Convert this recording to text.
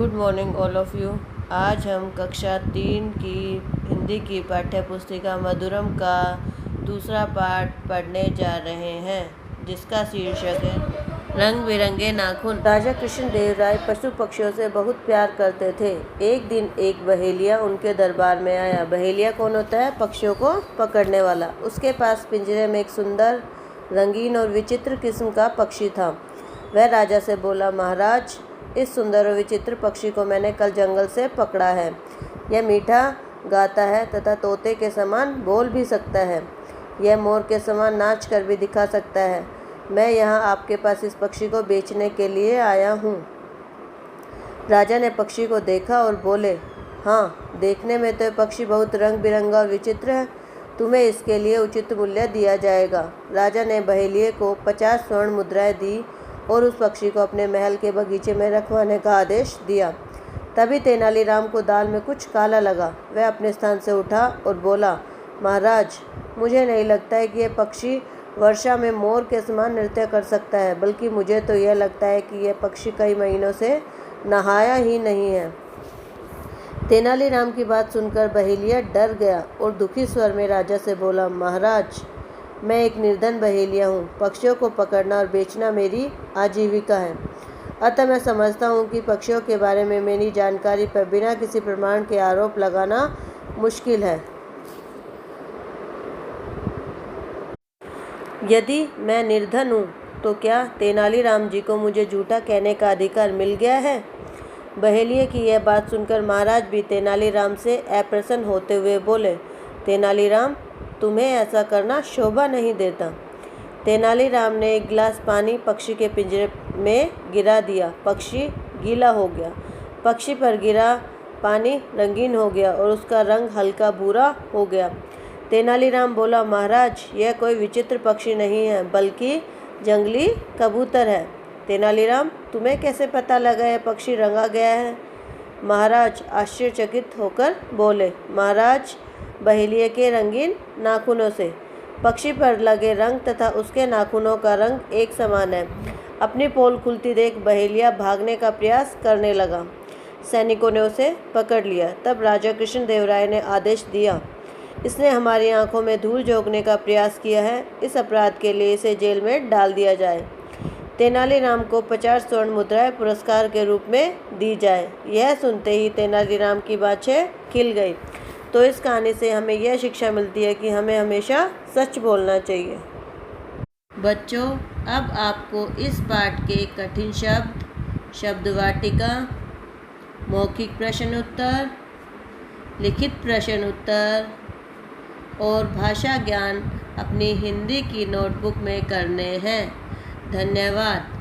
Good morning all of you. आज हम कक्षा 3 की हिंदी की पाठ्य पुस्तिका मधुरम का दूसरा पाठ पढ़ने जा रहे हैं, जिसका शीर्षक है रंग बिरंगे नाखून। राजा कृष्णदेव राय पशु पक्षियों से बहुत प्यार करते थे। एक दिन एक बहेलिया उनके दरबार में आया। बहेलिया कौन होता है? पक्षियों को पकड़ने वाला। उसके पास पिंजरे में एक सुंदर, रंगीन और विचित्र किस्म का पक्षी था। वह राजा से बोला, महाराज, इस सुंदर और विचित्र पक्षी को मैंने कल जंगल से पकड़ा है। यह मीठा गाता है तथा तोते के समान बोल भी सकता है। यह मोर के समान नाच कर भी दिखा सकता है। मैं यहाँ आपके पास इस पक्षी को बेचने के लिए आया हूँ। राजा ने पक्षी को देखा और बोले, हाँ, देखने में तो यह पक्षी बहुत रंग बिरंगा और विचित्र है। तुम्हें इसके लिए उचित मूल्य दिया जाएगा। राजा ने बहेलिये को 50 स्वर्ण मुद्राएं दी और उस पक्षी को अपने महल के बगीचे में रखवाने का आदेश दिया। तभी तेनालीराम को दाल में कुछ काला लगा। वह अपने स्थान से उठा और बोला, महाराज, मुझे नहीं लगता है कि यह पक्षी वर्षा में मोर के समान नृत्य कर सकता है, बल्कि मुझे तो यह लगता है कि यह पक्षी कई महीनों से नहाया ही नहीं है। तेनालीराम की बात सुनकर बहेलिया डर गया और दुखी स्वर में राजा से बोला, महाराज, मैं एक निर्धन बहेलिया हूँ। पक्षियों को पकड़ना और बेचना मेरी आजीविका है। अतः मैं समझता हूँ कि पक्षियों के बारे में मेरी जानकारी पर बिना किसी प्रमाण के आरोप लगाना मुश्किल है। यदि मैं निर्धन हूँ तो क्या तेनालीराम जी को मुझे झूठा कहने का अधिकार मिल गया है? बहेलिये की यह बात सुनकर महाराज भी तेनालीराम से अप्रसन्न होते हुए बोले, तेनालीराम, तुम्हें ऐसा करना शोभा नहीं देता। तेनालीराम ने एक गिलास पानी पक्षी के पिंजरे में गिरा दिया। पक्षी गीला हो गया। पक्षी पर गिरा पानी रंगीन हो गया और उसका रंग हल्का भूरा हो गया। तेनालीराम बोला, महाराज, यह कोई विचित्र पक्षी नहीं है, बल्कि जंगली कबूतर है। तेनालीराम, तुम्हें कैसे पता लगा यह पक्षी रंगा गया है? महाराज आश्चर्यचकित होकर बोले, महाराज, बहेलिये के रंगीन नाखूनों से। पक्षी पर लगे रंग तथा उसके नाखूनों का रंग एक समान है। अपनी पोल खुलती देख बहेलिया भागने का प्रयास करने लगा। सैनिकों ने उसे पकड़ लिया। तब राजा कृष्णदेव राय ने आदेश दिया, इसने हमारी आंखों में धूल झोंकने का प्रयास किया है। इस अपराध के लिए इसे जेल में डाल दिया जाए। तेनालीराम को 50 स्वर्ण मुद्राएं पुरस्कार के रूप में दी जाए। यह सुनते ही तेनालीराम की बाछें खिल गई। तो इस कहानी से हमें यह शिक्षा मिलती है कि हमें हमेशा सच बोलना चाहिए। बच्चों, अब आपको इस पाठ के कठिन शब्द, शब्दवाटिका, मौखिक प्रश्न उत्तर, लिखित प्रश्न उत्तर और भाषा ज्ञान अपनी हिंदी की नोटबुक में करने हैं। धन्यवाद।